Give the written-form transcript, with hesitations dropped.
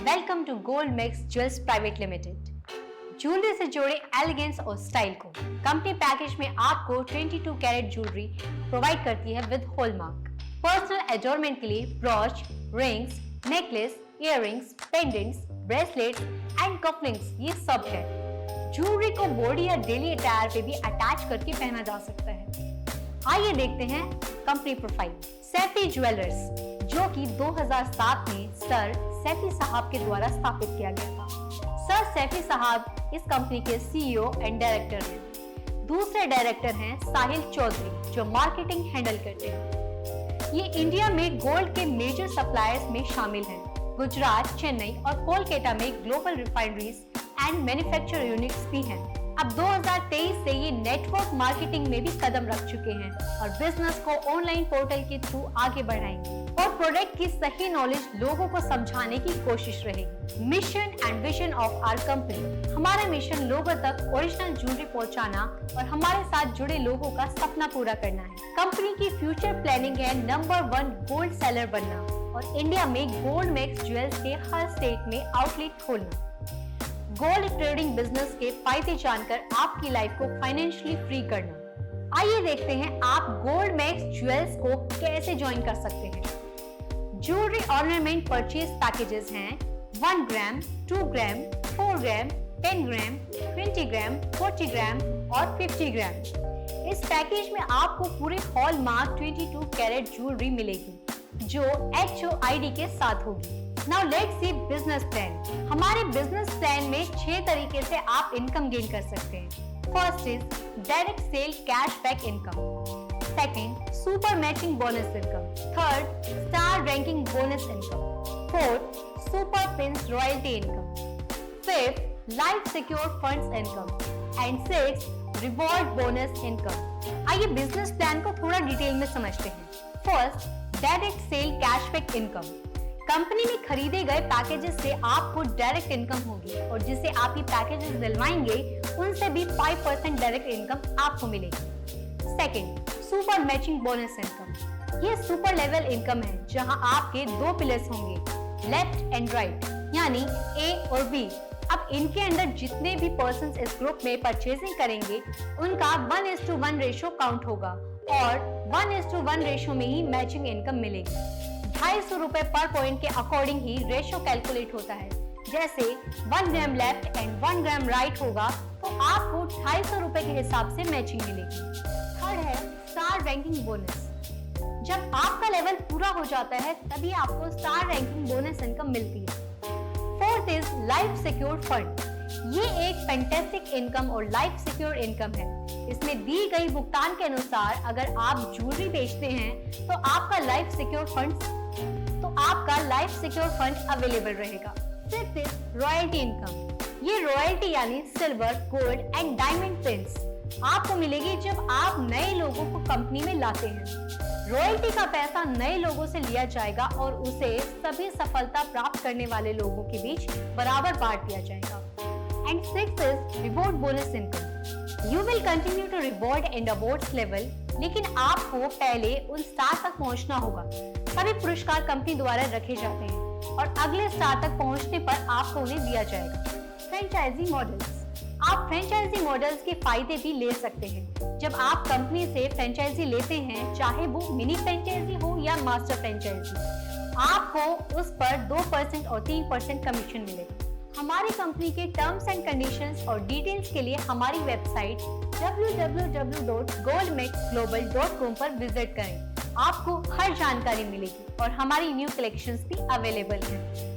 Welcome to Gold Mix Jewels Private Limited. Jewellery से जोड़े elegance और स्टाइल को। कंपनी पैकेज में आपको 22 कैरेट ज्वेलरी प्रोवाइड करती है विद हॉलमार्क। पर्सनल एडोरमेंट के लिए brooch, rings, necklace, earrings, pendants, bracelets and cufflinks ये सब है। ज्वेलरी को बॉडी या डेली अटायर पे भी अटैच करके पहना जा सकता है। आइए देखते हैं कंपनी प्रोफाइल। सैफी ज्वेलर्स, जो कि 2007 में सर सैफी साहब के द्वारा स्थापित किया गया था। सर सैफी साहब इस कंपनी के सीईओ एंड डायरेक्टर हैं। दूसरे डायरेक्टर हैं साहिल चौधरी, जो मार्केटिंग हैंडल करते हैं। ये इंडिया में गोल्ड के मेजर सप्लायर्स में शामिल हैं। गुजरात, चेन्नई और कोलकाता में global refineries and manufacture units भी हैं। अब 2023 से ये नेटवर्क मार्केटिंग में भी कदम रख चुके हैं और बिजनेस को ऑनलाइन पोर्टल के थ्रू आगे बढ़ाएंगे और प्रोडक्ट की सही नॉलेज लोगों को समझाने की कोशिश रहेगी। Mission and vision of our company. हमारा मिशन लोगों तक ओरिजिनल ज्वेलरी पहुंचाना और हमारे साथ जुड़े लोगों का सपना पूरा करना है। कंपनी की फ्यूचर प्लानिंग है नंबर 1 गोल्ड सेलर बनना और इंडिया में गोल्ड मिक्स ज्वेल्स के हर स्टेट में आउटलेट खोलना। गोल्ड ट्रेडिंग बिजनेस के फायदे जानकर आपकी लाइफ को फाइनेंशियली फ्री करना। आइए देखते हैं आप गोल्ड मिक्स ज्वेल्स को कैसे ज्वाइन कर सकते हैं। ज्वेलरी ऑर्नामेंट परचेज पैकेजेस हैं 1 ग्राम, 2 ग्राम, 4 ग्राम, 10 ग्राम, 20 ग्राम, 40 ग्राम और 50 ग्राम। इस पैकेज में आपको पूरे हॉलमार्क 22 कैरेट ज्वेलरी मिलेगी जो HOID के साथ होगी। Now let's see business plan. हमारे बिजनेस प्लान में 6 तरीके से आप इनकम गेन कर सकते हैं। First is direct sale cashback income. Second, super matching bonus income. Third, star ranking bonus income. Fourth, super pins royalty income. Fifth, life secure funds income and sixth, reward bonus income. आइए business plan को थोड़ा detail में समझते हैं। First, direct sale cashback income. Company में खरीदे गए packages से आपको डायरेक्ट इनकम होगी और जिसे आप ये पैकेजेस दिलवाएंगे उनसे भी 5% डायरेक्ट इनकम आपको मिलेगी। Second, super matching bonus income. ये सुपर लेवल इनकम है जहां आपके 2 पिलर्स होंगे, लेफ्ट एंड राइट, यानी A और B। अब इनके अंदर जितने भी पर्संस इस ग्रुप में परचेजिंग करेंगे उनका 1:1 रेशो काउंट होगा और 1:1 रेशो में ही मैचिंग इनकम मिलेगी। 250 रुपए पर पॉइंट के अकॉर्डिंग ही रेशो कैलकुलेट होता है। जैसे 1 ग्राम लेफ्ट एंड 1 ग्राम राइट होगा तो आपको 250 रुपए के हिसाब से मैचिंग मिलेगी। थर्ड है स्टार रैंकिंग बोनस। जब आपका लेवल पूरा हो जाता है तभी आपको स्टार रैंकिंग बोनस इनकम मिलती है। Fourth is life secure fund. ये एक फैंटास्टिक इनकम और लाइफ सिक्योर इनकम है। इसमें दी गई भुगतान के अनुसार अगर आप ज्वेलरी बेचते हैं तो आपका लाइफ सिक्योर फंड अवेलेबल रहेगा। Fifth is royalty income. ये रॉयल्टी यानी silver, gold and diamond pins आपको मिलेगी जब आप नए लोगों को कंपनी में लाते हैं। रॉयल्टी का पैसा नए लोगों से लिया जाएगा और उसे सभी सफलता प्राप्त करने वाले लोगों के बीच बराबर बांट दिया जाएगा। And sixth is reward bonus income. You will continue to reward and awards level, लेकिन आपको पहले उन स्टार तक पहुंचना होगा। सभी पुरस्कार कंपनी द्वारा रखे जाते हैं और अगले स्टार तक पहुंचने पर आपको उन्हें दिया जाएगा। Franchisee models. आप फ्रेंचाइजी मॉडल्स के फायदे भी ले सकते हैं। जब आप कंपनी से फ्रेंचाइजी लेते हैं, चाहे वो मिनी फ्रेंचाइजी हो या मास्टर फ्रेंचाइजी, आपको उस पर 2% और 3% कमीशन मिलेगा। हमारी कंपनी के टर्म्स एंड कंडीशंस और डिटेल्स के लिए हमारी वेबसाइट www.goldmixglobal.com पर विजिट करें। आपको हर जानकारी मिलेगी और हमारी न्यू कलेक्शंस भी अवेलेबल हैं।